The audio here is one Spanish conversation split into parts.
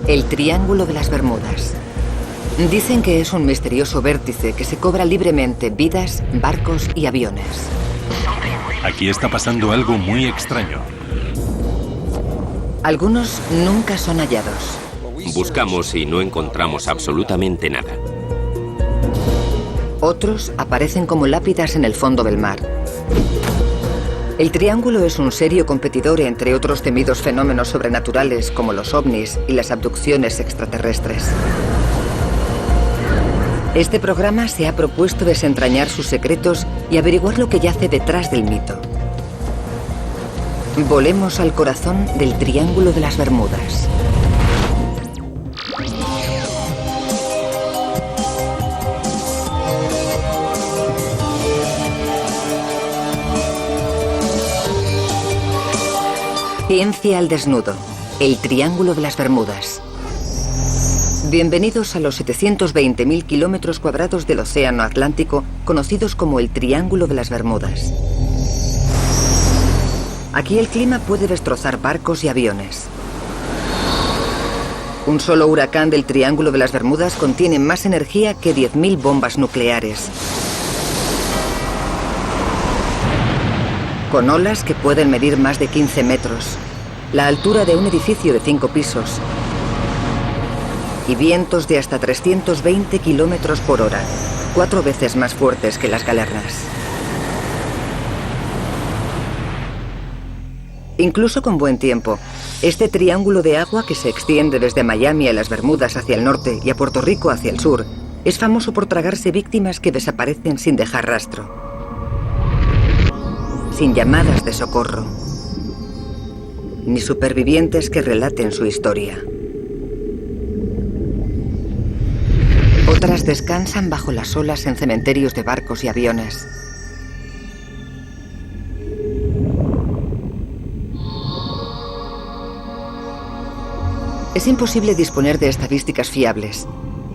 El Triángulo de las Bermudas. Dicen que es un misterioso vértice que se cobra libremente vidas, barcos y aviones. Aquí está pasando algo muy extraño. Algunos nunca son hallados. Buscamos y no encontramos absolutamente nada. Otros aparecen como lápidas en el fondo del mar. El Triángulo es un serio competidor entre otros temidos fenómenos sobrenaturales como los ovnis y las abducciones extraterrestres. Este programa se ha propuesto desentrañar sus secretos y averiguar lo que yace detrás del mito. Volemos al corazón del Triángulo de las Bermudas. Ciencia al desnudo. El Triángulo de las Bermudas. Bienvenidos a los 720.000 kilómetros cuadrados del Océano Atlántico, conocidos como el Triángulo de las Bermudas. Aquí el clima puede destrozar barcos y aviones. Un solo huracán del Triángulo de las Bermudas contiene más energía que 10.000 bombas nucleares. Con olas que pueden medir más de 15 metros, la altura de un edificio de 5 pisos y vientos de hasta 320 kilómetros por hora, 4 veces más fuertes que las Galernas. Incluso con buen tiempo, este triángulo de agua que se extiende desde Miami a las Bermudas hacia el norte y a Puerto Rico hacia el sur, es famoso por tragarse víctimas que desaparecen sin dejar rastro. Sin llamadas de socorro, ni supervivientes que relaten su historia. Otras descansan bajo las olas en cementerios de barcos y aviones. Es imposible disponer de estadísticas fiables,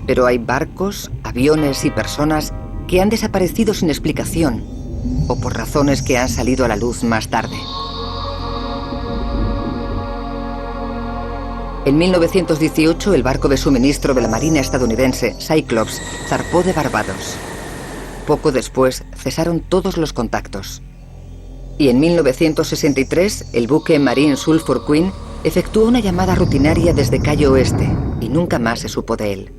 pero hay barcos, aviones y personas que han desaparecido sin explicación o por razones que han salido a la luz más tarde. En 1918, el barco de suministro de la Marina estadounidense, Cyclops, zarpó de Barbados. Poco después, cesaron todos los contactos. Y en 1963, el buque Marine Sulphur Queen efectuó una llamada rutinaria desde Cayo Oeste y nunca más se supo de él.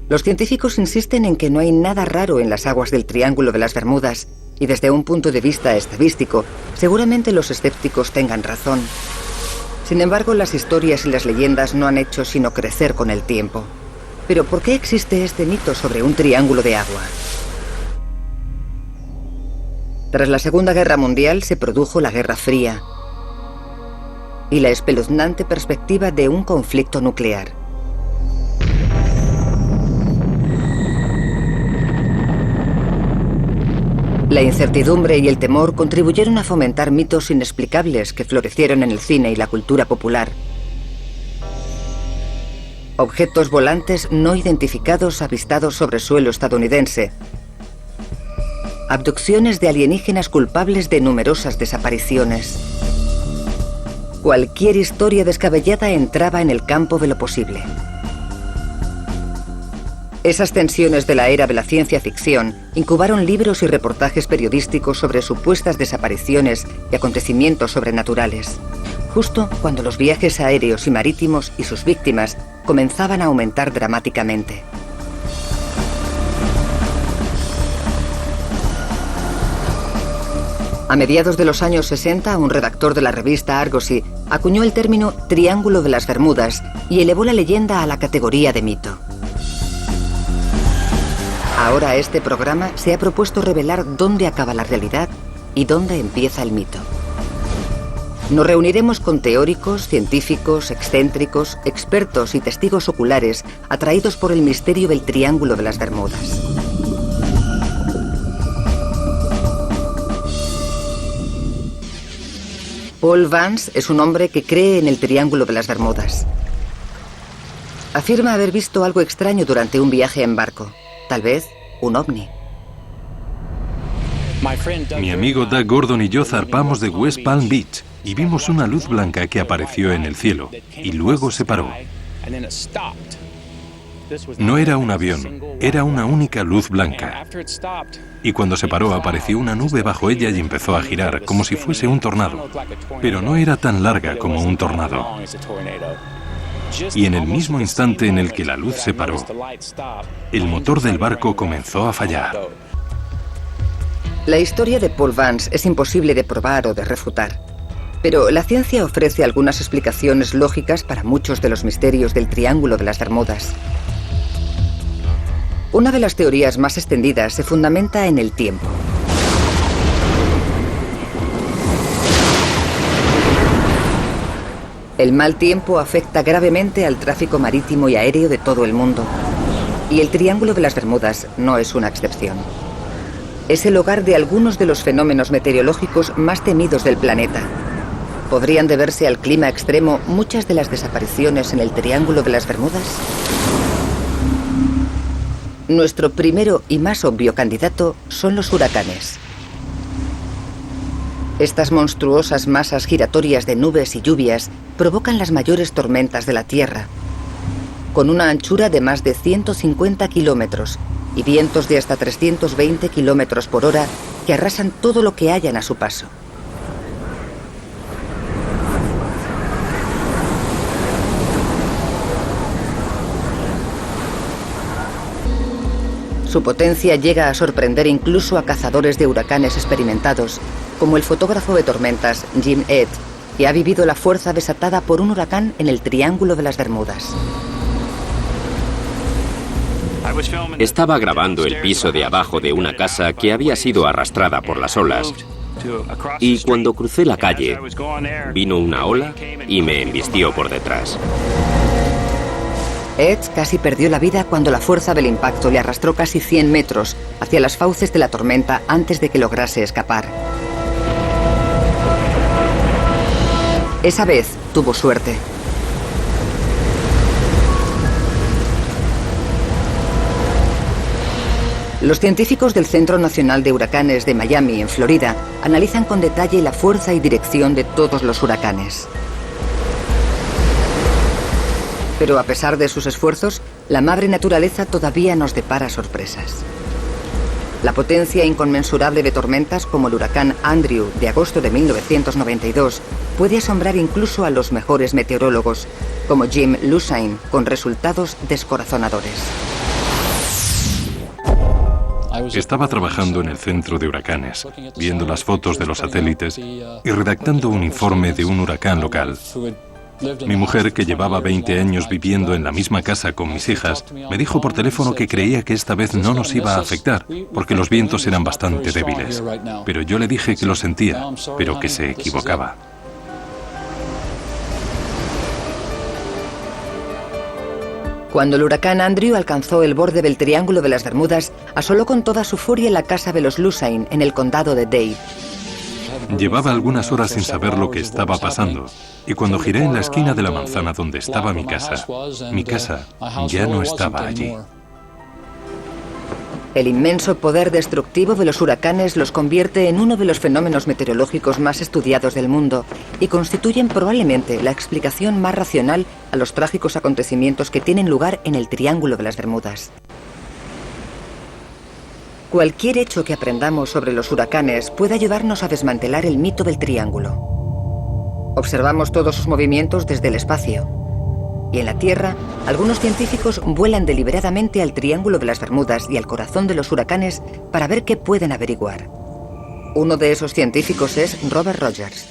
Los científicos insisten en que no hay nada raro en las aguas del Triángulo de las Bermudas y desde un punto de vista estadístico, seguramente los escépticos tengan razón. Sin embargo, las historias y las leyendas no han hecho sino crecer con el tiempo. ¿Pero por qué existe este mito sobre un triángulo de agua? Tras la Segunda Guerra Mundial se produjo la Guerra Fría y la espeluznante perspectiva de un conflicto nuclear. La incertidumbre y el temor contribuyeron a fomentar mitos inexplicables que florecieron en el cine y la cultura popular. Objetos volantes no identificados avistados sobre suelo estadounidense. Abducciones de alienígenas culpables de numerosas desapariciones. Cualquier historia descabellada entraba en el campo de lo posible. Esas tensiones de la era de la ciencia ficción incubaron libros y reportajes periodísticos sobre supuestas desapariciones y acontecimientos sobrenaturales, justo cuando los viajes aéreos y marítimos y sus víctimas comenzaban a aumentar dramáticamente. A mediados de los años 60, un redactor de la revista Argosy acuñó el término Triángulo de las Bermudas y elevó la leyenda a la categoría de mito. Ahora este programa se ha propuesto revelar dónde acaba la realidad y dónde empieza el mito. Nos reuniremos con teóricos, científicos, excéntricos, expertos y testigos oculares atraídos por el misterio del Triángulo de las Bermudas. Paul Vance es un hombre que cree en el Triángulo de las Bermudas. Afirma haber visto algo extraño durante un viaje en barco. Tal vez un ovni. Mi amigo Doug Gordon y yo zarpamos de West Palm Beach. y vimos una luz blanca que apareció en el cielo y luego se paró. No era un avión, era una única luz blanca. Y cuando se paró apareció una nube bajo ella y empezó a girar como si fuese un tornado, pero no era tan larga como un tornado. Y en el mismo instante en el que la luz se paró, el motor del barco comenzó a fallar. La historia de Paul Vance es imposible de probar o de refutar, pero la ciencia ofrece algunas explicaciones lógicas para muchos de los misterios del Triángulo de las Bermudas. Una de las teorías más extendidas se fundamenta en el tiempo. El mal tiempo afecta gravemente al tráfico marítimo y aéreo de todo el mundo, y el Triángulo de las Bermudas no es una excepción. Es el hogar de algunos de los fenómenos meteorológicos más temidos del planeta. ¿Podrían deberse al clima extremo muchas de las desapariciones en el Triángulo de las Bermudas? Nuestro primero y más obvio candidato son los huracanes. Estas monstruosas masas giratorias de nubes y lluvias provocan las mayores tormentas de la Tierra, con una anchura de más de 150 kilómetros y vientos de hasta 320 kilómetros por hora que arrasan todo lo que hallan a su paso. Su potencia llega a sorprender incluso a cazadores de huracanes experimentados, como el fotógrafo de tormentas Jim Ed, que ha vivido la fuerza desatada por un huracán en el Triángulo de las Bermudas. Estaba grabando el piso de abajo de una casa que había sido arrastrada por las olas. Y cuando crucé la calle, vino una ola y me embistió por detrás. Ed casi perdió la vida cuando la fuerza del impacto le arrastró casi 100 metros hacia las fauces de la tormenta antes de que lograse escapar. Esa vez tuvo suerte. Los científicos del Centro Nacional de Huracanes de Miami, en Florida, analizan con detalle la fuerza y dirección de todos los huracanes. Pero a pesar de sus esfuerzos, la madre naturaleza todavía nos depara sorpresas. La potencia inconmensurable de tormentas como el huracán Andrew de agosto de 1992 puede asombrar incluso a los mejores meteorólogos, como Jim Lucine, con resultados descorazonadores. Estaba trabajando en el centro de huracanes, viendo las fotos de los satélites y redactando un informe de un huracán local. Mi mujer, que llevaba 20 años viviendo en la misma casa con mis hijas, me dijo por teléfono que creía que esta vez no nos iba a afectar, porque los vientos eran bastante débiles. Pero yo le dije que lo sentía, pero que se equivocaba. Cuando el huracán Andrew alcanzó el borde del Triángulo de las Bermudas, asoló con toda su furia la casa de los Lucine en el condado de Dade. Llevaba algunas horas sin saber lo que estaba pasando, y cuando giré en la esquina de la manzana donde estaba mi casa ya no estaba allí. El inmenso poder destructivo de los huracanes los convierte en uno de los fenómenos meteorológicos más estudiados del mundo y constituyen probablemente la explicación más racional a los trágicos acontecimientos que tienen lugar en el Triángulo de las Bermudas. Cualquier hecho que aprendamos sobre los huracanes puede ayudarnos a desmantelar el mito del Triángulo. Observamos todos sus movimientos desde el espacio. Y en la Tierra, algunos científicos vuelan deliberadamente al Triángulo de las Bermudas y al corazón de los huracanes para ver qué pueden averiguar. Uno de esos científicos es Robert Rogers.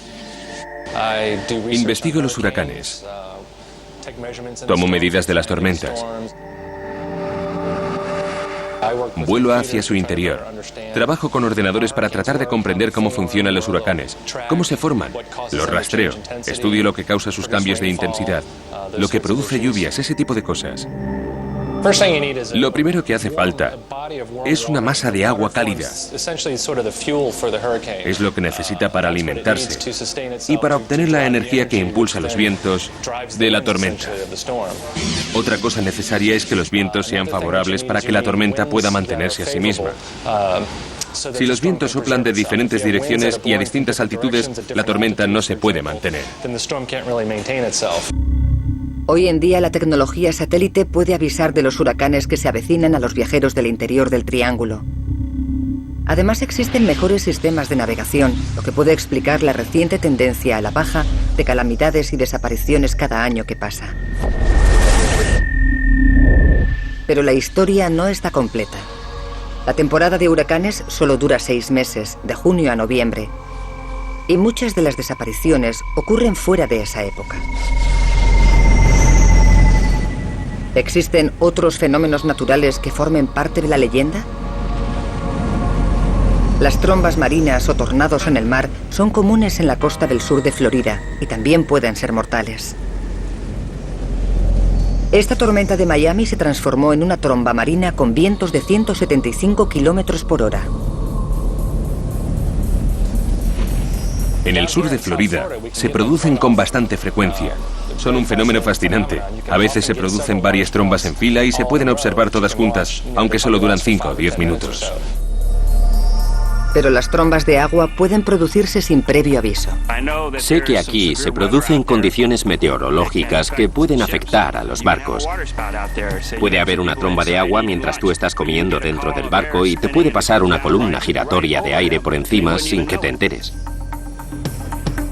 Investigo los huracanes. Tomo medidas de las tormentas. Vuelo hacia su interior. Trabajo con ordenadores para tratar de comprender cómo funcionan los huracanes, cómo se forman. Los rastreo. Estudio lo que causa sus cambios de intensidad, lo que produce lluvias, ese tipo de cosas. Lo primero que hace falta es una masa de agua cálida. Es lo que necesita para alimentarse y para obtener la energía que impulsa los vientos de la tormenta. Otra cosa necesaria es que los vientos sean favorables para que la tormenta pueda mantenerse a sí misma. Si los vientos soplan de diferentes direcciones y a distintas altitudes, la tormenta no se puede mantener. Hoy en día la tecnología satélite puede avisar de los huracanes que se avecinan a los viajeros del interior del Triángulo. Además existen mejores sistemas de navegación, lo que puede explicar la reciente tendencia a la baja de calamidades y desapariciones cada año que pasa. Pero la historia no está completa. La temporada de huracanes solo dura 6 meses, de junio a noviembre, y muchas de las desapariciones ocurren fuera de esa época. ¿Existen otros fenómenos naturales que formen parte de la leyenda? Las trombas marinas o tornados en el mar son comunes en la costa del sur de Florida y también pueden ser mortales. Esta tormenta de Miami se transformó en una tromba marina con vientos de 175 kilómetros por hora. En el sur de Florida se producen con bastante frecuencia. Son un fenómeno fascinante. A veces se producen varias trombas en fila y se pueden observar todas juntas, aunque solo duran 5 o 10 minutos. Pero las trombas de agua pueden producirse sin previo aviso. Sé que aquí se producen condiciones meteorológicas que pueden afectar a los barcos. Puede haber una tromba de agua mientras tú estás comiendo dentro del barco y te puede pasar una columna giratoria de aire por encima sin que te enteres.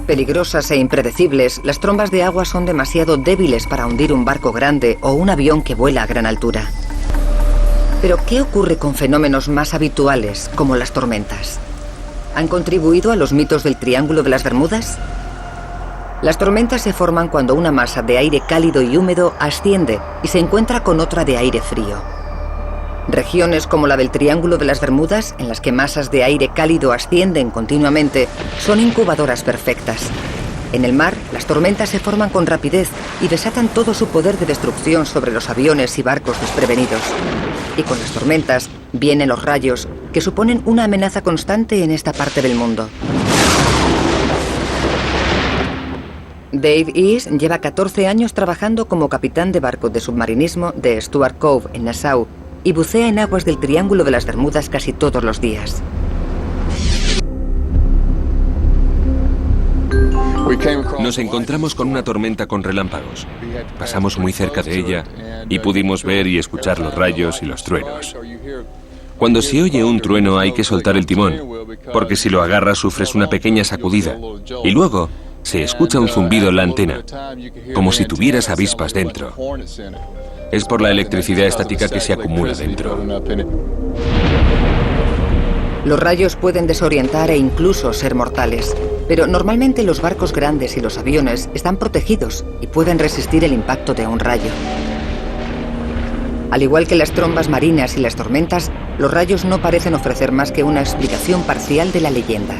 Peligrosas e impredecibles, las trombas de agua son demasiado débiles para hundir un barco grande o un avión que vuela a gran altura. Pero, ¿qué ocurre con fenómenos más habituales, como las tormentas? ¿Han contribuido a los mitos del Triángulo de las Bermudas? Las tormentas se forman cuando una masa de aire cálido y húmedo asciende y se encuentra con otra de aire frío. Regiones como la del Triángulo de las Bermudas, en las que masas de aire cálido ascienden continuamente, son incubadoras perfectas. En el mar, las tormentas se forman con rapidez y desatan todo su poder de destrucción sobre los aviones y barcos desprevenidos. Y con las tormentas vienen los rayos, que suponen una amenaza constante en esta parte del mundo. Dave East lleva 14 años trabajando como capitán de barco de submarinismo de Stuart Cove, en Nassau, y bucea en aguas del Triángulo de las Bermudas casi todos los días. Nos encontramos con una tormenta con relámpagos. Pasamos muy cerca de ella y pudimos ver y escuchar los rayos y los truenos. Cuando se oye un trueno hay que soltar el timón, porque si lo agarras sufres una pequeña sacudida. Y luego se escucha un zumbido en la antena, como si tuvieras avispas dentro. Es por la electricidad estática que se acumula dentro. Los rayos pueden desorientar e incluso ser mortales, pero normalmente los barcos grandes y los aviones están protegidos y pueden resistir el impacto de un rayo. Al igual que las trombas marinas y las tormentas, los rayos no parecen ofrecer más que una explicación parcial de la leyenda.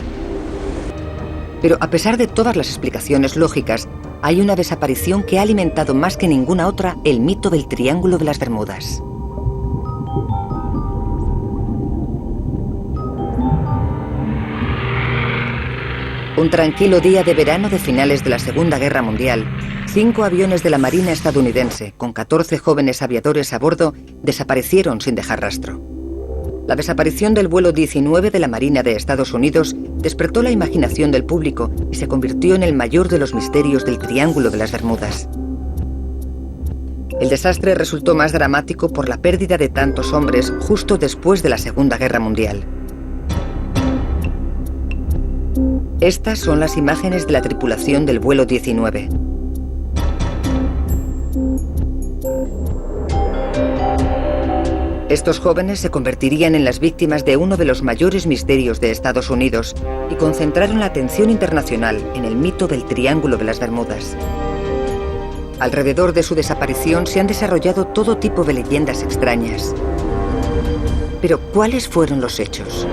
Pero a pesar de todas las explicaciones lógicas, hay una desaparición que ha alimentado más que ninguna otra el mito del Triángulo de las Bermudas. Un tranquilo día de verano de finales de la Segunda Guerra Mundial, 5 aviones de la Marina estadounidense, con 14 jóvenes aviadores a bordo, desaparecieron sin dejar rastro. La desaparición del vuelo 19 de la Marina de Estados Unidos despertó la imaginación del público y se convirtió en el mayor de los misterios del Triángulo de las Bermudas. El desastre resultó más dramático por la pérdida de tantos hombres justo después de la Segunda Guerra Mundial. Estas son las imágenes de la tripulación del vuelo 19. Estos jóvenes se convertirían en las víctimas de uno de los mayores misterios de Estados Unidos y concentraron la atención internacional en el mito del Triángulo de las Bermudas. Alrededor de su desaparición se han desarrollado todo tipo de leyendas extrañas. Pero, ¿cuáles fueron los hechos?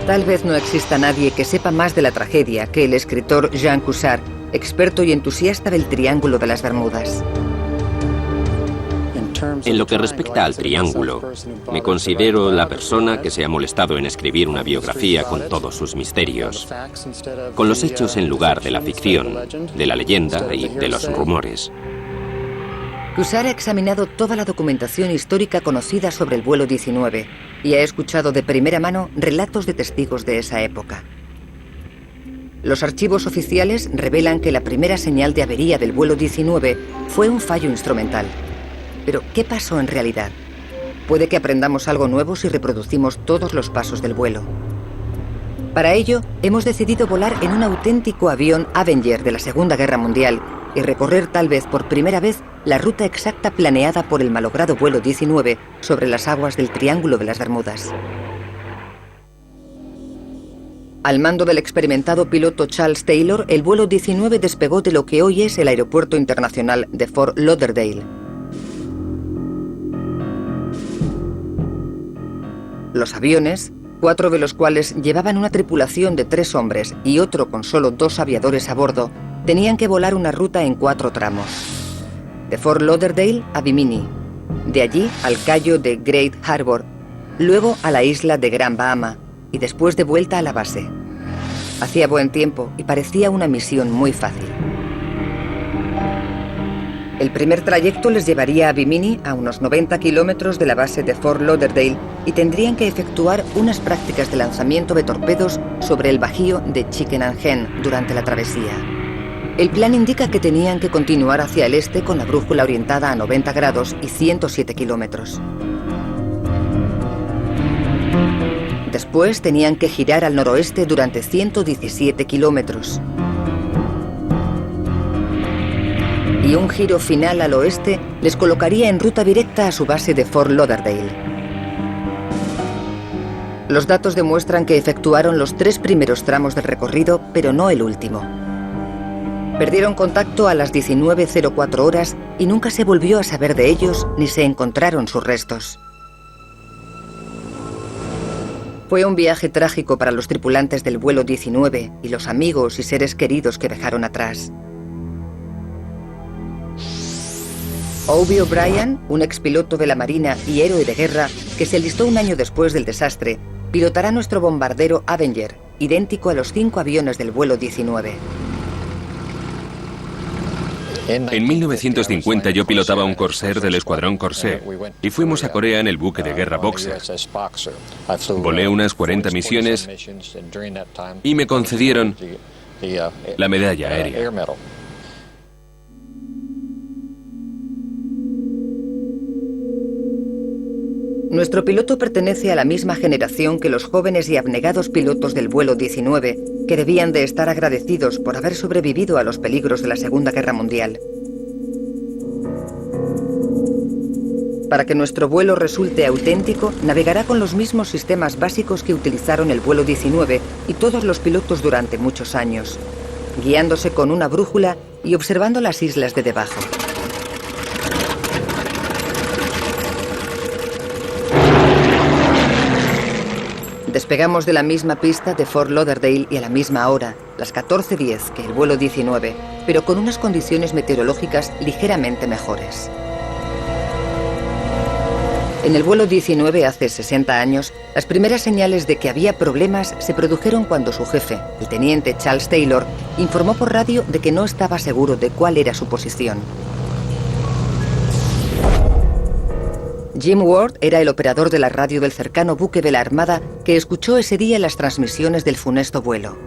Tal vez no exista nadie que sepa más de la tragedia que el escritor Jean Cussard, experto y entusiasta del Triángulo de las Bermudas. En lo que respecta al Triángulo, me considero la persona que se ha molestado en escribir una biografía con todos sus misterios, con los hechos en lugar de la ficción, de la leyenda y de los rumores. Cussard ha examinado toda la documentación histórica conocida sobre el vuelo 19 y ha escuchado de primera mano relatos de testigos de esa época. Los archivos oficiales revelan que la primera señal de avería del vuelo 19 fue un fallo instrumental. Pero, ¿qué pasó en realidad? Puede que aprendamos algo nuevo si reproducimos todos los pasos del vuelo. Para ello, hemos decidido volar en un auténtico avión Avenger de la Segunda Guerra Mundial y recorrer tal vez por primera vez la ruta exacta planeada por el malogrado vuelo 19 sobre las aguas del Triángulo de las Bermudas. Al mando del experimentado piloto Charles Taylor, el vuelo 19 despegó de lo que hoy es el Aeropuerto Internacional de Fort Lauderdale. Los aviones, 4 de los cuales llevaban una tripulación de 3 hombres y otro con solo 2 aviadores a bordo, tenían que volar una ruta en 4 tramos. De Fort Lauderdale a Bimini, de allí al Cayo de Great Harbor, luego a la isla de Gran Bahama y después de vuelta a la base. Hacía buen tiempo y parecía una misión muy fácil. El primer trayecto les llevaría a Bimini, a unos 90 kilómetros de la base de Fort Lauderdale, y tendrían que efectuar unas prácticas de lanzamiento de torpedos sobre el bajío de Chicken and Hen durante la travesía. El plan indica que tenían que continuar hacia el este con la brújula orientada a 90 grados y 107 kilómetros. Después tenían que girar al noroeste durante 117 kilómetros. Y un giro final al oeste les colocaría en ruta directa a su base de Fort Lauderdale. Los datos demuestran que efectuaron los 3 primeros tramos del recorrido, pero no el último. Perdieron contacto a las 19:04 horas y nunca se volvió a saber de ellos ni se encontraron sus restos. Fue un viaje trágico para los tripulantes del vuelo 19 y los amigos y seres queridos que dejaron atrás. Obie O'Brien, un expiloto de la Marina y héroe de guerra que se alistó un año después del desastre, pilotará nuestro bombardero Avenger, idéntico a los 5 aviones del vuelo 19. En 1950 yo pilotaba un Corsair del escuadrón Corsair y fuimos a Corea en el buque de guerra Boxer. Volé unas 40 misiones y me concedieron la medalla aérea. Nuestro piloto pertenece a la misma generación que los jóvenes y abnegados pilotos del vuelo 19, que debían de estar agradecidos por haber sobrevivido a los peligros de la Segunda Guerra Mundial. Para que nuestro vuelo resulte auténtico, navegará con los mismos sistemas básicos que utilizaron el vuelo 19 y todos los pilotos durante muchos años, guiándose con una brújula y observando las islas de debajo. Despegamos de la misma pista de Fort Lauderdale y a la misma hora, las 14:10 que el vuelo 19, pero con unas condiciones meteorológicas ligeramente mejores. En el vuelo 19 hace 60 años, las primeras señales de que había problemas se produjeron cuando su jefe, el teniente Charles Taylor, informó por radio de que no estaba seguro de cuál era su posición. Jim Ward era el operador de la radio del cercano buque de la Armada que escuchó ese día las transmisiones del funesto vuelo.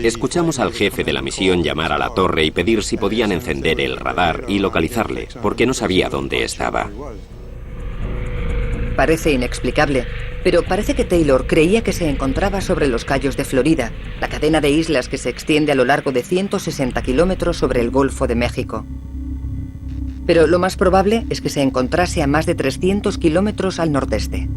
Escuchamos al jefe de la misión llamar a la torre y pedir si podían encender el radar y localizarle, porque no sabía dónde estaba. Parece inexplicable, pero parece que Taylor creía que se encontraba sobre los Cayos de Florida, la cadena de islas que se extiende a lo largo de 160 kilómetros sobre el Golfo de México. Pero lo más probable es que se encontrase a más de 300 kilómetros al nordeste.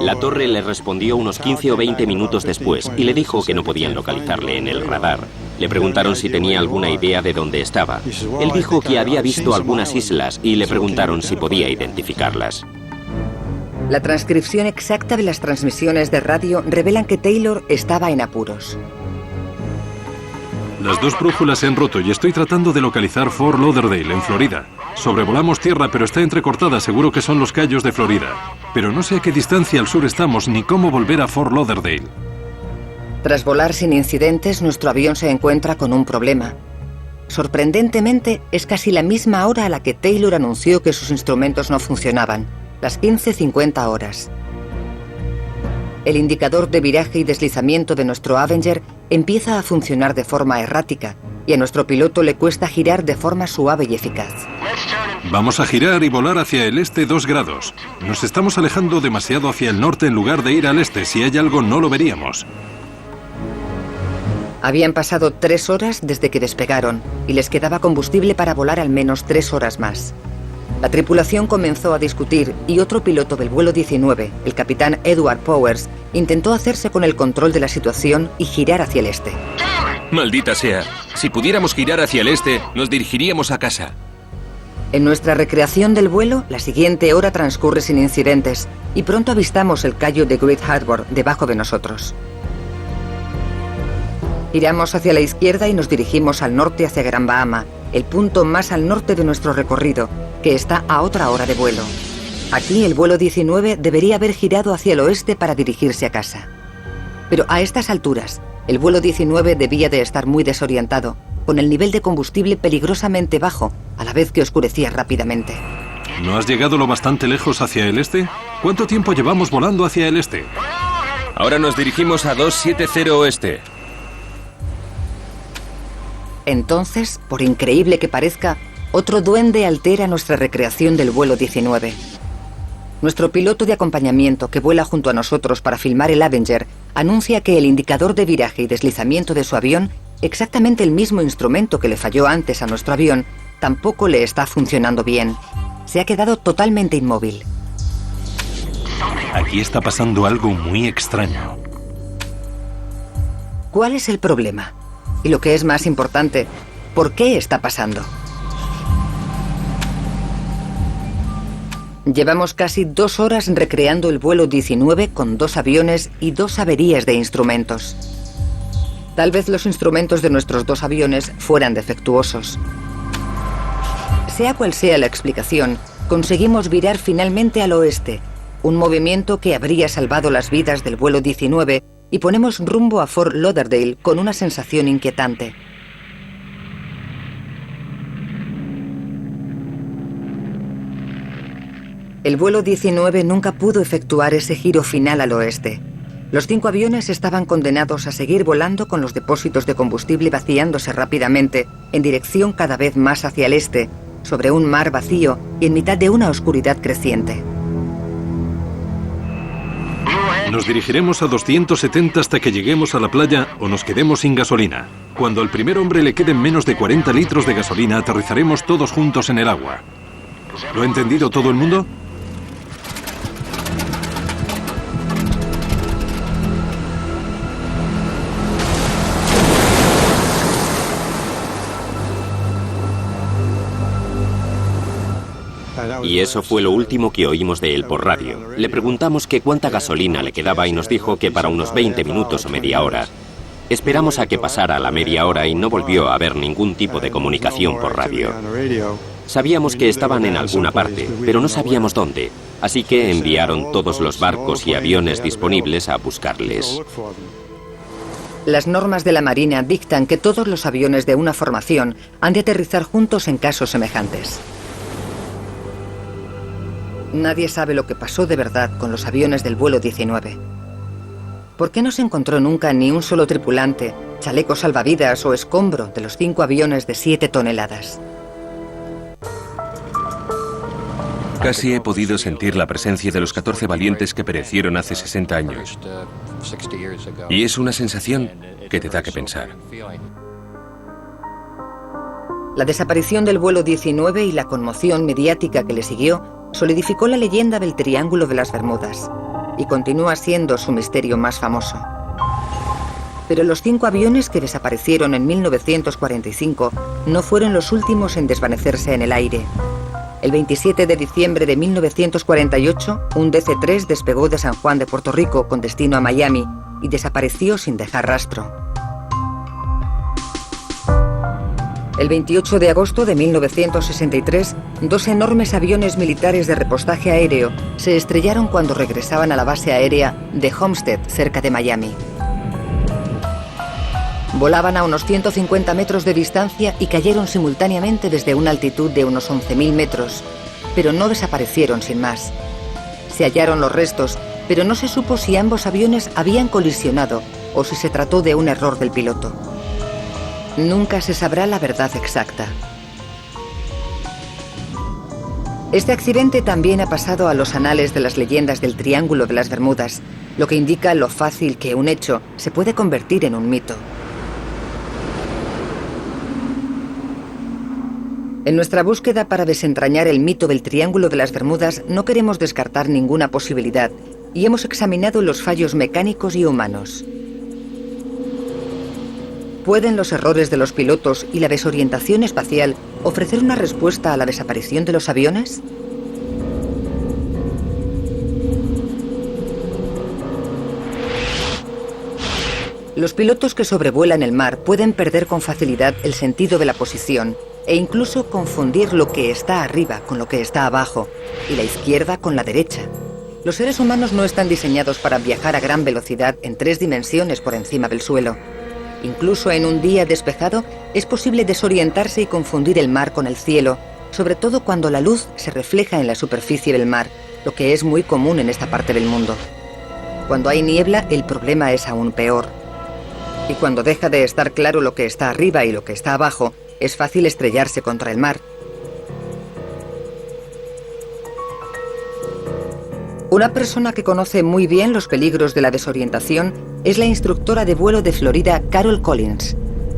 La torre le respondió unos 15 o 20 minutos después y le dijo que no podían localizarle en el radar. Le preguntaron si tenía alguna idea de dónde estaba. Él dijo que había visto algunas islas y le preguntaron si podía identificarlas. La transcripción exacta de las transmisiones de radio revelan que Taylor estaba en apuros. Las 2 brújulas se han roto y estoy tratando de localizar Fort Lauderdale, en Florida. Sobrevolamos tierra, pero está entrecortada, seguro que son los Cayos de Florida. Pero no sé a qué distancia al sur estamos ni cómo volver a Fort Lauderdale. Tras volar sin incidentes, nuestro avión se encuentra con un problema. Sorprendentemente, es casi la misma hora a la que Taylor anunció que sus instrumentos no funcionaban, las 15:50 horas. El indicador de viraje y deslizamiento de nuestro Avenger empieza a funcionar de forma errática y a nuestro piloto le cuesta girar de forma suave y eficaz. Vamos a girar y volar hacia el este 2 grados. Nos estamos alejando demasiado hacia el norte en lugar de ir al este. Si hay algo, no lo veríamos. Habían pasado 3 horas desde que despegaron y les quedaba combustible para volar al menos 3 horas más. La tripulación comenzó a discutir y otro piloto del vuelo 19, el capitán Edward Powers, intentó hacerse con el control de la situación y girar hacia el este. Maldita sea. Si pudiéramos girar hacia el este, nos dirigiríamos a casa. En nuestra recreación del vuelo, la siguiente hora transcurre sin incidentes y pronto avistamos el callo de Great Harbor debajo de nosotros. Giramos hacia la izquierda y nos dirigimos al norte hacia Gran Bahama, el punto más al norte de nuestro recorrido, que está a otra hora de vuelo. Aquí el vuelo 19 debería haber girado hacia el oeste para dirigirse a casa. Pero a estas alturas, el vuelo 19 debía de estar muy desorientado, con el nivel de combustible peligrosamente bajo, a la vez que oscurecía rápidamente. ¿No has llegado lo bastante lejos hacia el este? ¿Cuánto tiempo llevamos volando hacia el este? Ahora nos dirigimos a 270 oeste. Entonces, por increíble que parezca, otro duende altera nuestra recreación del vuelo 19. Nuestro piloto de acompañamiento, que vuela junto a nosotros para filmar el Avenger, anuncia que el indicador de viraje y deslizamiento de su avión, exactamente el mismo instrumento que le falló antes a nuestro avión, tampoco le está funcionando bien. Se ha quedado totalmente inmóvil. Aquí está pasando algo muy extraño. ¿Cuál es el problema? Y lo que es más importante, ¿por qué está pasando? Llevamos casi 2 horas recreando el vuelo 19 con 2 aviones y 2 averías de instrumentos. Tal vez los instrumentos de nuestros 2 aviones fueran defectuosos. Sea cual sea la explicación, conseguimos virar finalmente al oeste, un movimiento que habría salvado las vidas del vuelo 19, y ponemos rumbo a Fort Lauderdale con una sensación inquietante. El vuelo 19 nunca pudo efectuar ese giro final al oeste. Los 5 aviones estaban condenados a seguir volando con los depósitos de combustible vaciándose rápidamente en dirección cada vez más hacia el este, sobre un mar vacío y en mitad de una oscuridad creciente. Nos dirigiremos a 270 hasta que lleguemos a la playa o nos quedemos sin gasolina. Cuando al primer hombre le queden menos de 40 litros de gasolina, aterrizaremos todos juntos en el agua. ¿Lo ha entendido todo el mundo? Y eso fue lo último que oímos de él por radio. Le preguntamos que cuánta gasolina le quedaba y nos dijo que para unos 20 minutos o media hora. Esperamos a que pasara la media hora y no volvió a haber ningún tipo de comunicación por radio. Sabíamos que estaban en alguna parte, pero no sabíamos dónde, así que enviaron todos los barcos y aviones disponibles a buscarles. Las normas de la Marina dictan que todos los aviones de una formación han de aterrizar juntos en casos semejantes. Nadie sabe lo que pasó de verdad con los aviones del vuelo 19. ¿Por qué no se encontró nunca ni un solo tripulante, chaleco salvavidas o escombro de los 5 aviones de 7 toneladas? Casi he podido sentir la presencia de los 14 valientes que perecieron hace 60 años. Y es una sensación que te da que pensar. La desaparición del vuelo 19 y la conmoción mediática que le siguió solidificó la leyenda del Triángulo de las Bermudas y continúa siendo su misterio más famoso. Pero los 5 aviones que desaparecieron en 1945 no fueron los últimos en desvanecerse en el aire. El 27 de diciembre de 1948, un DC-3 despegó de San Juan de Puerto Rico con destino a Miami y desapareció sin dejar rastro. El 28 de agosto de 1963, 2 enormes aviones militares de repostaje aéreo se estrellaron cuando regresaban a la base aérea de Homestead, cerca de Miami. Volaban a unos 150 metros de distancia y cayeron simultáneamente desde una altitud de unos 11.000 metros, pero no desaparecieron sin más. Se hallaron los restos, pero no se supo si ambos aviones habían colisionado o si se trató de un error del piloto. Nunca se sabrá la verdad exacta. Este accidente también ha pasado a los anales de las leyendas del Triángulo de las Bermudas, lo que indica lo fácil que un hecho se puede convertir en un mito. En nuestra búsqueda para desentrañar el mito del Triángulo de las Bermudas no queremos descartar ninguna posibilidad y hemos examinado los fallos mecánicos y humanos. ¿Pueden los errores de los pilotos y la desorientación espacial ofrecer una respuesta a la desaparición de los aviones? Los pilotos que sobrevuelan el mar pueden perder con facilidad el sentido de la posición e incluso confundir lo que está arriba con lo que está abajo y la izquierda con la derecha. Los seres humanos no están diseñados para viajar a gran velocidad en 3 dimensiones por encima del suelo. Incluso en un día despejado es posible desorientarse y confundir el mar con el cielo, sobre todo cuando la luz se refleja en la superficie del mar, lo que es muy común en esta parte del mundo. Cuando hay niebla, el problema es aún peor. Y cuando deja de estar claro lo que está arriba y lo que está abajo, es fácil estrellarse contra el mar. Una persona que conoce muy bien los peligros de la desorientación es la instructora de vuelo de Florida, Carol Collins.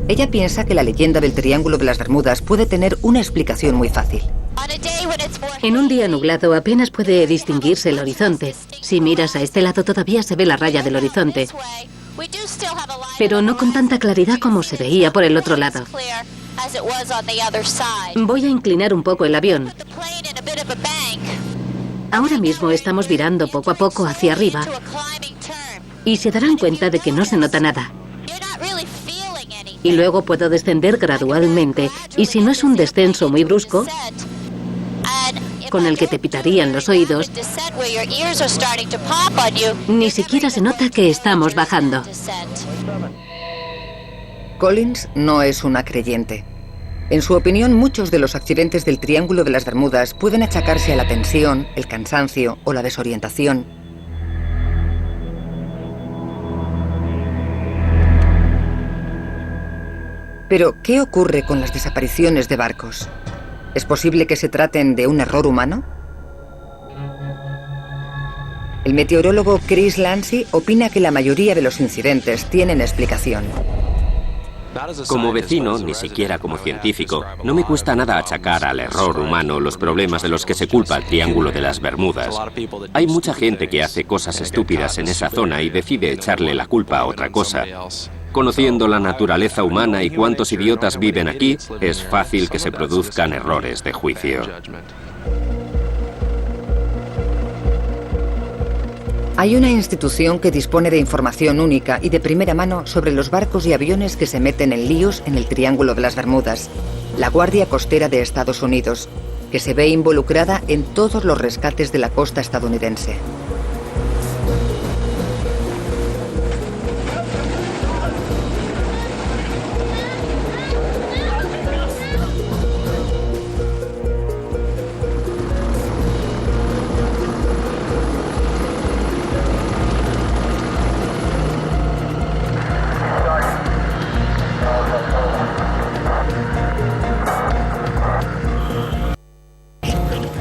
Ella piensa que la leyenda del Triángulo de las Bermudas puede tener una explicación muy fácil. En un día nublado apenas puede distinguirse el horizonte. Si miras a este lado todavía se ve la raya del horizonte, pero no con tanta claridad como se veía por el otro lado. Voy a inclinar un poco el avión. Ahora mismo estamos virando poco a poco hacia arriba y se darán cuenta de que no se nota nada. Y luego puedo descender gradualmente y si no es un descenso muy brusco, con el que te pitarían los oídos, ni siquiera se nota que estamos bajando. Collins no es una creyente. En su opinión, muchos de los accidentes del Triángulo de las Bermudas pueden achacarse a la tensión, el cansancio o la desorientación. Pero, ¿qué ocurre con las desapariciones de barcos? ¿Es posible que se traten de un error humano? El meteorólogo Chris Lancy opina que la mayoría de los incidentes tienen explicación. Como vecino, ni siquiera como científico, no me cuesta nada achacar al error humano los problemas de los que se culpa el Triángulo de las Bermudas. Hay mucha gente que hace cosas estúpidas en esa zona y decide echarle la culpa a otra cosa. Conociendo la naturaleza humana y cuántos idiotas viven aquí, es fácil que se produzcan errores de juicio. Hay una institución que dispone de información única y de primera mano sobre los barcos y aviones que se meten en líos en el Triángulo de las Bermudas, la Guardia Costera de Estados Unidos, que se ve involucrada en todos los rescates de la costa estadounidense.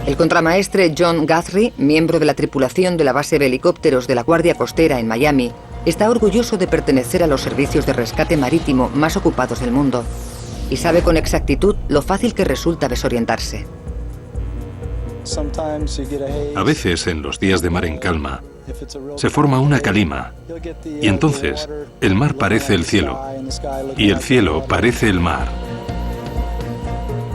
El contramaestre John Guthrie, miembro de la tripulación de la base de helicópteros de la Guardia Costera en Miami, está orgulloso de pertenecer a los servicios de rescate marítimo más ocupados del mundo y sabe con exactitud lo fácil que resulta desorientarse. A veces, en los días de mar en calma, se forma una calima y entonces el mar parece el cielo y el cielo parece el mar.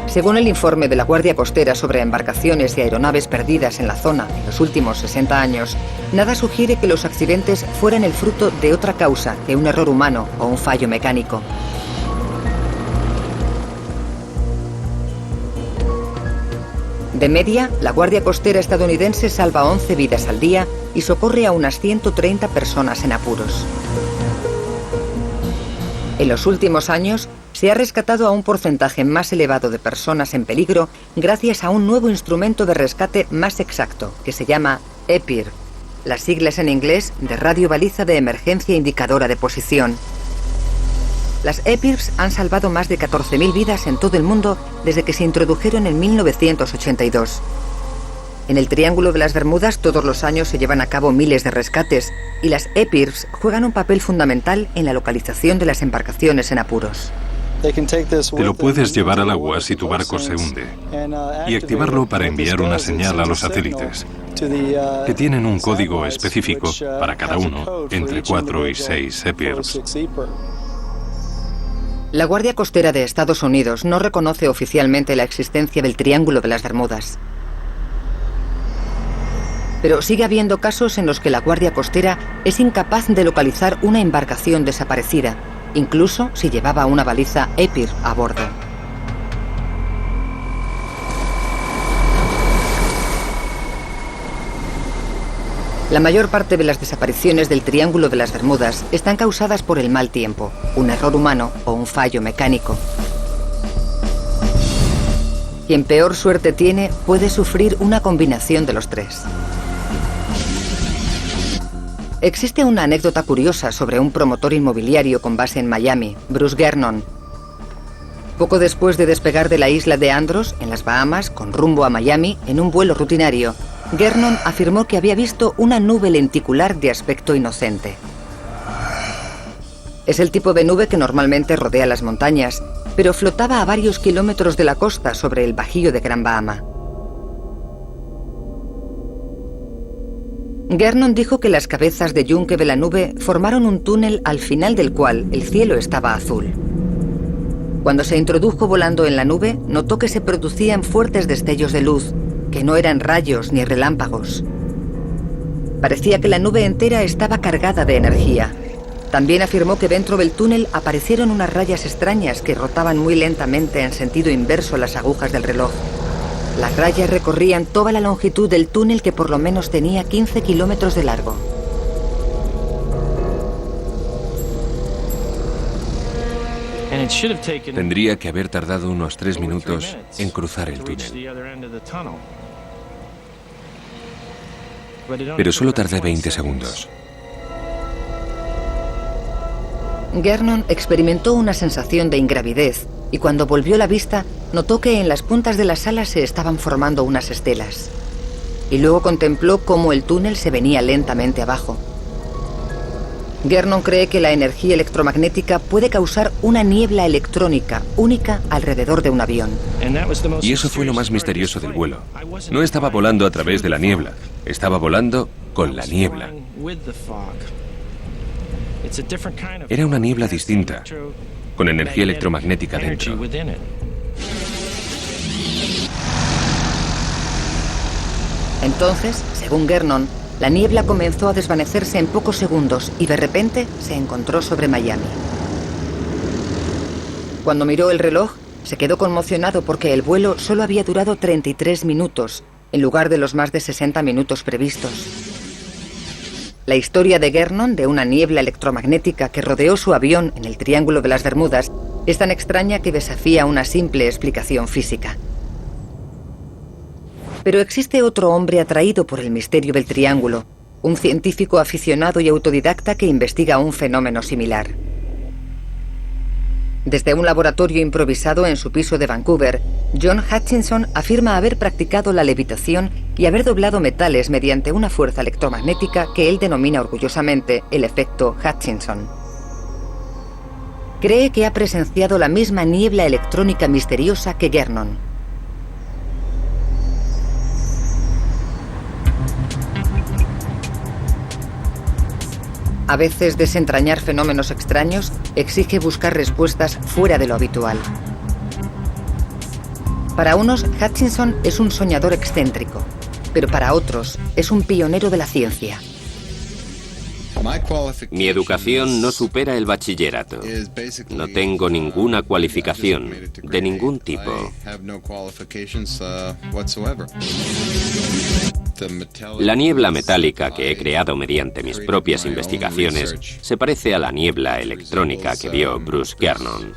Según el informe de la Guardia Costera sobre embarcaciones y aeronaves perdidas en la zona en los últimos 60 años, nada sugiere que los accidentes fueran el fruto de otra causa que un error humano o un fallo mecánico. De media, la Guardia Costera estadounidense salva 11 vidas al día y socorre a unas 130 personas en apuros. En los últimos años, se ha rescatado a un porcentaje más elevado de personas en peligro gracias a un nuevo instrumento de rescate más exacto, que se llama EPIR, las siglas en inglés de Radio Baliza de Emergencia Indicadora de Posición. Las EPIRs han salvado más de 14.000 vidas en todo el mundo desde que se introdujeron en 1982. En el Triángulo de las Bermudas todos los años se llevan a cabo miles de rescates y las EPIRs juegan un papel fundamental en la localización de las embarcaciones en apuros. Te lo puedes llevar al agua si tu barco se hunde y activarlo para enviar una señal a los satélites, que tienen un código específico para cada uno, entre 4 y 6 EPIRs. La Guardia Costera de Estados Unidos no reconoce oficialmente la existencia del Triángulo de las Bermudas. Pero sigue habiendo casos en los que la Guardia Costera es incapaz de localizar una embarcación desaparecida, incluso si llevaba una baliza EPIR a bordo. La mayor parte de las desapariciones del Triángulo de las Bermudas están causadas por el mal tiempo, un error humano o un fallo mecánico. Quien peor suerte tiene puede sufrir una combinación de los tres. Existe una anécdota curiosa sobre un promotor inmobiliario con base en Miami, Bruce Gernon. Poco después de despegar de la isla de Andros, en las Bahamas, con rumbo a Miami, en un vuelo rutinario, Gernon afirmó que había visto una nube lenticular de aspecto inocente. Es el tipo de nube que normalmente rodea las montañas, pero flotaba a varios kilómetros de la costa sobre el Bajío de Gran Bahama. Gernon dijo que las cabezas de yunque de la nube formaron un túnel al final del cual el cielo estaba azul. Cuando se introdujo volando en la nube, notó que se producían fuertes destellos de luz, que no eran rayos ni relámpagos. Parecía que la nube entera estaba cargada de energía. También afirmó que dentro del túnel aparecieron unas rayas extrañas que rotaban muy lentamente en sentido inverso a las agujas del reloj. Las rayas recorrían toda la longitud del túnel, que por lo menos tenía 15 kilómetros de largo. Tendría que haber tardado unos 3 minutos en cruzar el túnel. Pero solo tardé 20 segundos. Gernon experimentó una sensación de ingravidez y cuando volvió la vista notó que en las puntas de las alas se estaban formando unas estelas. Y luego contempló cómo el túnel se venía lentamente abajo. Gernon cree que la energía electromagnética puede causar una niebla electrónica única alrededor de un avión. Y eso fue lo más misterioso del vuelo. No estaba volando a través de la niebla, estaba volando con la niebla. Era una niebla distinta, con energía electromagnética dentro. Entonces, según Gernon, la niebla comenzó a desvanecerse en pocos segundos y de repente se encontró sobre Miami. Cuando miró el reloj, se quedó conmocionado porque el vuelo solo había durado 33 minutos, en lugar de los más de 60 minutos previstos. La historia de Gernon, de una niebla electromagnética que rodeó su avión en el Triángulo de las Bermudas, es tan extraña que desafía una simple explicación física. Pero existe otro hombre atraído por el misterio del triángulo, un científico aficionado y autodidacta que investiga un fenómeno similar. Desde un laboratorio improvisado en su piso de Vancouver, John Hutchinson afirma haber practicado la levitación y haber doblado metales mediante una fuerza electromagnética que él denomina orgullosamente el efecto Hutchinson. Cree que ha presenciado la misma niebla electrónica misteriosa que Gernon. A veces desentrañar fenómenos extraños exige buscar respuestas fuera de lo habitual. Para unos, Hutchinson es un soñador excéntrico, pero para otros es un pionero de la ciencia. Mi educación no supera el bachillerato. No tengo ninguna cualificación, de ningún tipo. La niebla metálica que he creado mediante mis propias investigaciones se parece a la niebla electrónica que vio Bruce Gernon.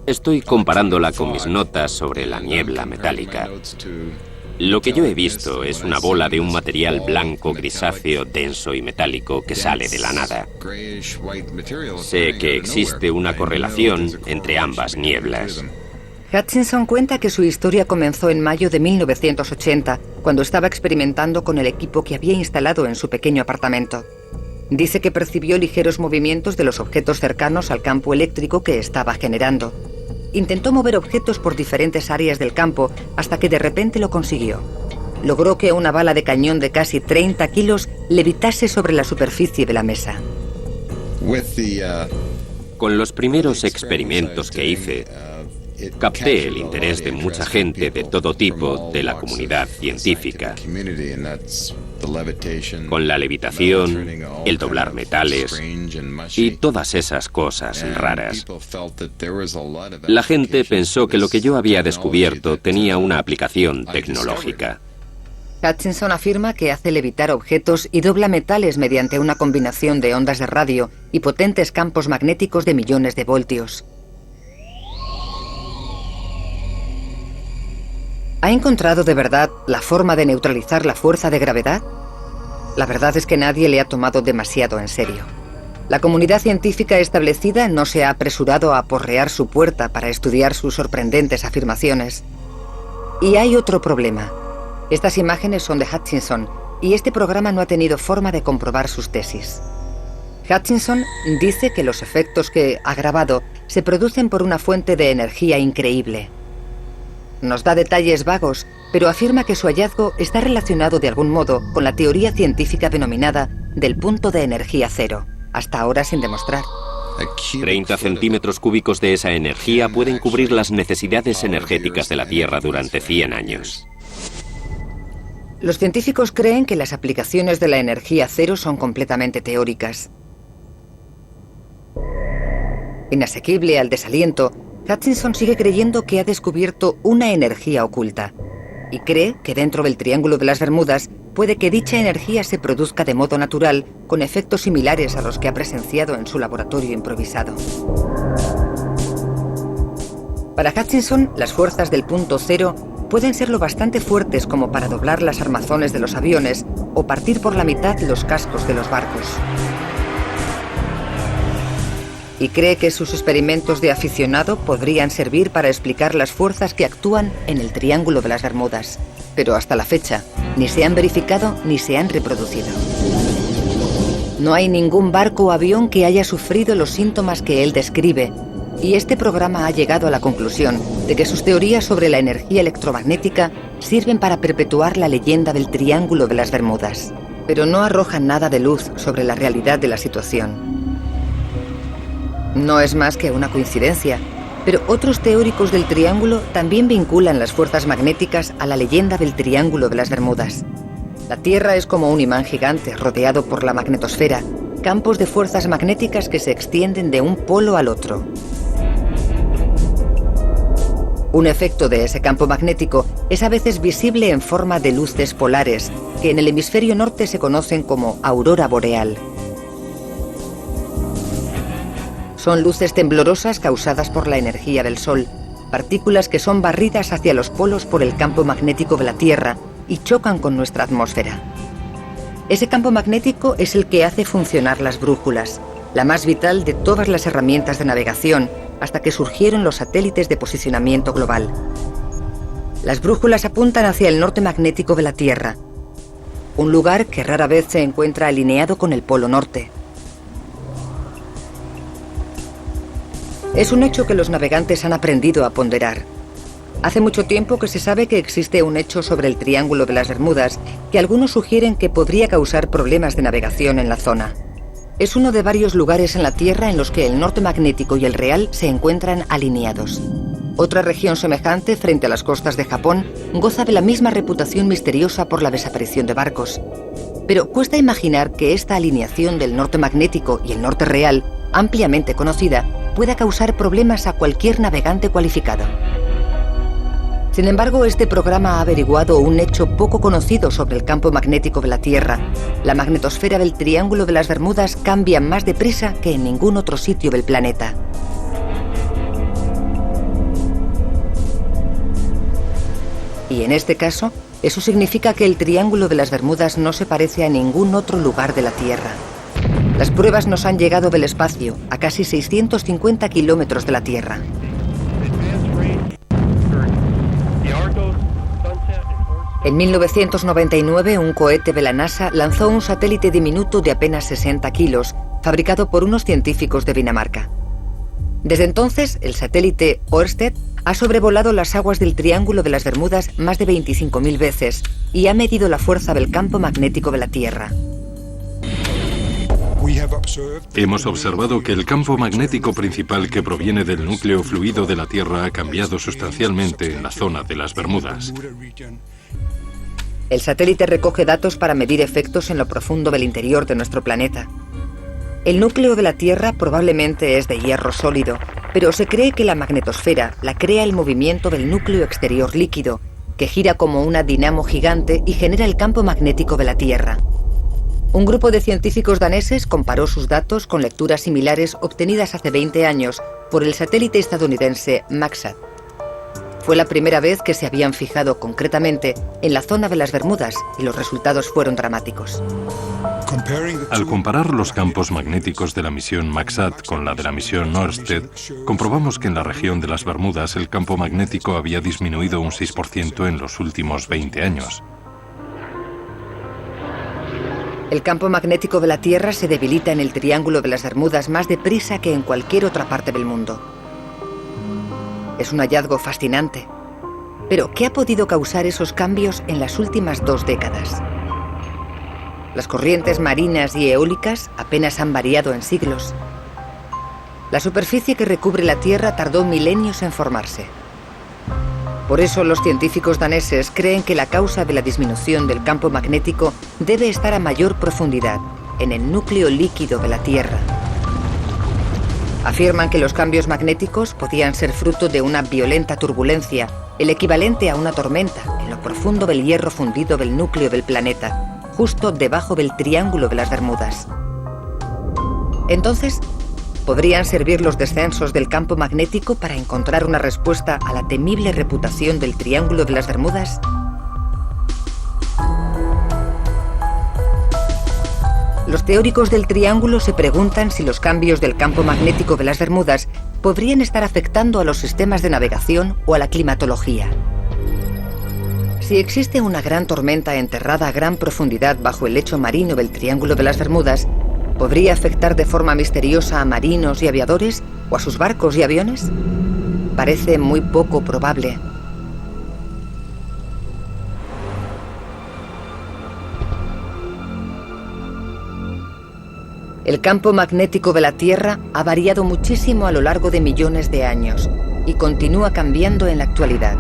Estoy comparándola con mis notas sobre la niebla metálica. Lo que yo he visto es una bola de un material blanco grisáceo, denso y metálico que sale de la nada. Sé que existe una correlación entre ambas nieblas. Hutchinson cuenta que su historia comenzó en mayo de 1980, cuando estaba experimentando con el equipo que había instalado en su pequeño apartamento. Dice que percibió ligeros movimientos de los objetos cercanos al campo eléctrico que estaba generando. Intentó mover objetos por diferentes áreas del campo hasta que de repente lo consiguió. Logró que una bala de cañón de casi 30 kilos levitase sobre la superficie de la mesa. Con los primeros experimentos que hice, capté el interés de mucha gente de todo tipo de la comunidad científica. Con la levitación, el doblar metales y todas esas cosas raras. La gente pensó que lo que yo había descubierto tenía una aplicación tecnológica. Hutchinson afirma que hace levitar objetos y dobla metales mediante una combinación de ondas de radio y potentes campos magnéticos de millones de voltios. ¿Ha encontrado de verdad la forma de neutralizar la fuerza de gravedad? La verdad es que nadie le ha tomado demasiado en serio. La comunidad científica establecida no se ha apresurado a aporrear su puerta para estudiar sus sorprendentes afirmaciones. Y hay otro problema. Estas imágenes son de Hutchinson y este programa no ha tenido forma de comprobar sus tesis. Hutchinson dice que los efectos que ha grabado se producen por una fuente de energía increíble. Nos da detalles vagos, pero afirma que su hallazgo está relacionado de algún modo con la teoría científica denominada del punto de energía cero, hasta ahora sin demostrar. 30 centímetros cúbicos de esa energía pueden cubrir las necesidades energéticas de la Tierra durante 100 años. Los científicos creen que las aplicaciones de la energía cero son completamente teóricas. Inasequible al desaliento, Hutchinson sigue creyendo que ha descubierto una energía oculta y cree que dentro del Triángulo de las Bermudas puede que dicha energía se produzca de modo natural con efectos similares a los que ha presenciado en su laboratorio improvisado. Para Hutchinson, las fuerzas del punto cero pueden ser lo bastante fuertes como para doblar las armazones de los aviones o partir por la mitad los cascos de los barcos. Y cree que sus experimentos de aficionado podrían servir para explicar las fuerzas que actúan en el Triángulo de las Bermudas. Pero hasta la fecha, ni se han verificado ni se han reproducido. No hay ningún barco o avión que haya sufrido los síntomas que él describe, y este programa ha llegado a la conclusión de que sus teorías sobre la energía electromagnética sirven para perpetuar la leyenda del Triángulo de las Bermudas, pero no arrojan nada de luz sobre la realidad de la situación. No es más que una coincidencia, pero otros teóricos del Triángulo también vinculan las fuerzas magnéticas a la leyenda del Triángulo de las Bermudas. La Tierra es como un imán gigante rodeado por la magnetosfera, campos de fuerzas magnéticas que se extienden de un polo al otro. Un efecto de ese campo magnético es a veces visible en forma de luces polares, que en el hemisferio norte se conocen como aurora boreal. Son luces temblorosas causadas por la energía del Sol, partículas que son barridas hacia los polos por el campo magnético de la Tierra y chocan con nuestra atmósfera. Ese campo magnético es el que hace funcionar las brújulas, la más vital de todas las herramientas de navegación, hasta que surgieron los satélites de posicionamiento global. Las brújulas apuntan hacia el norte magnético de la Tierra, un lugar que rara vez se encuentra alineado con el polo norte. Es un hecho que los navegantes han aprendido a ponderar. Hace mucho tiempo que se sabe que existe un hecho sobre el Triángulo de las Bermudas que algunos sugieren que podría causar problemas de navegación en la zona. Es uno de varios lugares en la Tierra en los que el norte magnético y el real se encuentran alineados. Otra región semejante, frente a las costas de Japón, goza de la misma reputación misteriosa por la desaparición de barcos. Pero cuesta imaginar que esta alineación del norte magnético y el norte real, ampliamente conocida, pueda causar problemas a cualquier navegante cualificado. Sin embargo, este programa ha averiguado un hecho poco conocido sobre el campo magnético de la Tierra. La magnetosfera del Triángulo de las Bermudas cambia más deprisa que en ningún otro sitio del planeta. Y en este caso, eso significa que el Triángulo de las Bermudas no se parece a ningún otro lugar de la Tierra. Las pruebas nos han llegado del espacio, a casi 650 kilómetros de la Tierra. En 1999, un cohete de la NASA lanzó un satélite diminuto de apenas 60 kilos, fabricado por unos científicos de Dinamarca. Desde entonces, el satélite Ørsted ha sobrevolado las aguas del Triángulo de las Bermudas más de 25.000 veces y ha medido la fuerza del campo magnético de la Tierra. Hemos observado que el campo magnético principal que proviene del núcleo fluido de la Tierra ha cambiado sustancialmente en la zona de las Bermudas. El satélite recoge datos para medir efectos en lo profundo del interior de nuestro planeta. El núcleo de la Tierra probablemente es de hierro sólido, pero se cree que la magnetosfera la crea el movimiento del núcleo exterior líquido, que gira como una dinamo gigante y genera el campo magnético de la Tierra. Un grupo de científicos daneses comparó sus datos con lecturas similares obtenidas hace 20 años por el satélite estadounidense Maxar. Fue la primera vez que se habían fijado concretamente en la zona de las Bermudas y los resultados fueron dramáticos. Al comparar los campos magnéticos de la misión Maxat con la de la misión Ørsted, comprobamos que en la región de las Bermudas el campo magnético había disminuido un 6% en los últimos 20 años. El campo magnético de la Tierra se debilita en el Triángulo de las Bermudas más deprisa que en cualquier otra parte del mundo. Es un hallazgo fascinante. Pero, ¿qué ha podido causar esos cambios en las últimas 2 décadas? Las corrientes marinas y eólicas apenas han variado en siglos. La superficie que recubre la Tierra tardó milenios en formarse. Por eso los científicos daneses creen que la causa de la disminución del campo magnético debe estar a mayor profundidad, en el núcleo líquido de la Tierra. Afirman que los cambios magnéticos podían ser fruto de una violenta turbulencia, el equivalente a una tormenta, en lo profundo del hierro fundido del núcleo del planeta, justo debajo del Triángulo de las Bermudas. Entonces, ¿podrían servir los descensos del campo magnético para encontrar una respuesta a la temible reputación del Triángulo de las Bermudas? Los teóricos del Triángulo se preguntan si los cambios del campo magnético de las Bermudas podrían estar afectando a los sistemas de navegación o a la climatología. Si existe una gran tormenta enterrada a gran profundidad bajo el lecho marino del Triángulo de las Bermudas, ¿podría afectar de forma misteriosa a marinos y aviadores o a sus barcos y aviones? Parece muy poco probable. El campo magnético de la Tierra ha variado muchísimo a lo largo de millones de años y continúa cambiando en la actualidad.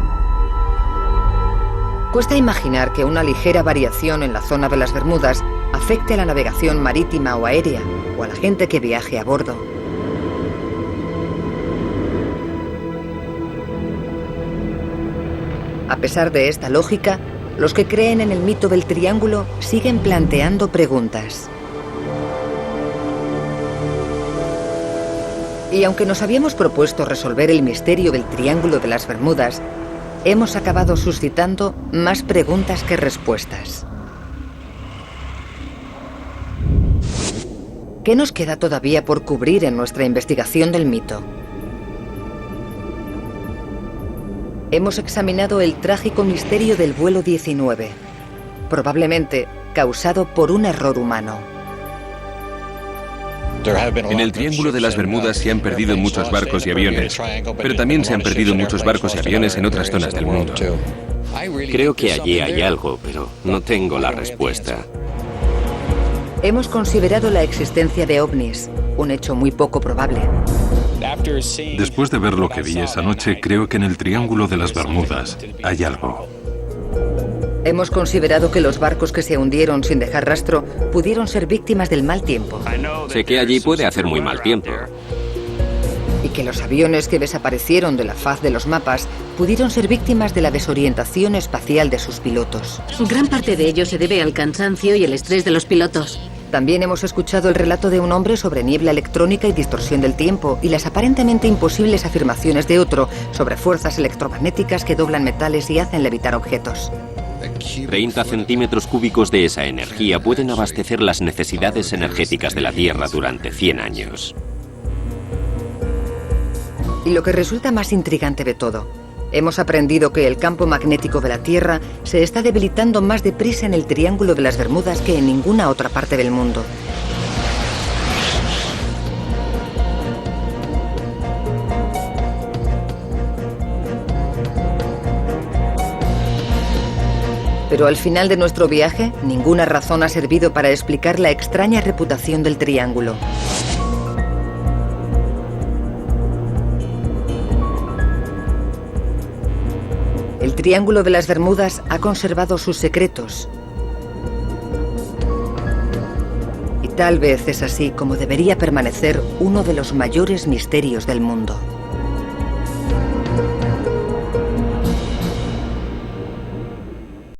Cuesta imaginar que una ligera variación en la zona de las Bermudas afecte a la navegación marítima o aérea o a la gente que viaje a bordo. A pesar de esta lógica, los que creen en el mito del Triángulo siguen planteando preguntas. Y aunque nos habíamos propuesto resolver el misterio del Triángulo de las Bermudas, hemos acabado suscitando más preguntas que respuestas. ¿Qué nos queda todavía por cubrir en nuestra investigación del mito? Hemos examinado el trágico misterio del vuelo 19, probablemente causado por un error humano. En el Triángulo de las Bermudas se han perdido muchos barcos y aviones, pero también se han perdido muchos barcos y aviones en otras zonas del mundo. Creo que allí hay algo, pero no tengo la respuesta. Hemos considerado la existencia de ovnis, un hecho muy poco probable. Después de ver lo que vi esa noche, creo que en el Triángulo de las Bermudas hay algo. Hemos considerado que los barcos que se hundieron sin dejar rastro pudieron ser víctimas del mal tiempo. Sé que allí puede hacer muy mal tiempo. y que los aviones que desaparecieron de la faz de los mapas pudieron ser víctimas de la desorientación espacial de sus pilotos. Gran parte de ello se debe al cansancio y el estrés de los pilotos. También hemos escuchado el relato de un hombre sobre niebla electrónica y distorsión del tiempo y las aparentemente imposibles afirmaciones de otro sobre fuerzas electromagnéticas que doblan metales y hacen levitar objetos. 30 centímetros cúbicos de esa energía pueden abastecer las necesidades energéticas de la Tierra durante 100 años. Y lo que resulta más intrigante de todo, hemos aprendido que el campo magnético de la Tierra se está debilitando más deprisa en el Triángulo de las Bermudas que en ninguna otra parte del mundo. Pero al final de nuestro viaje, ninguna razón ha servido para explicar la extraña reputación del triángulo. El Triángulo de las Bermudas ha conservado sus secretos. Y tal vez es así como debería permanecer uno de los mayores misterios del mundo.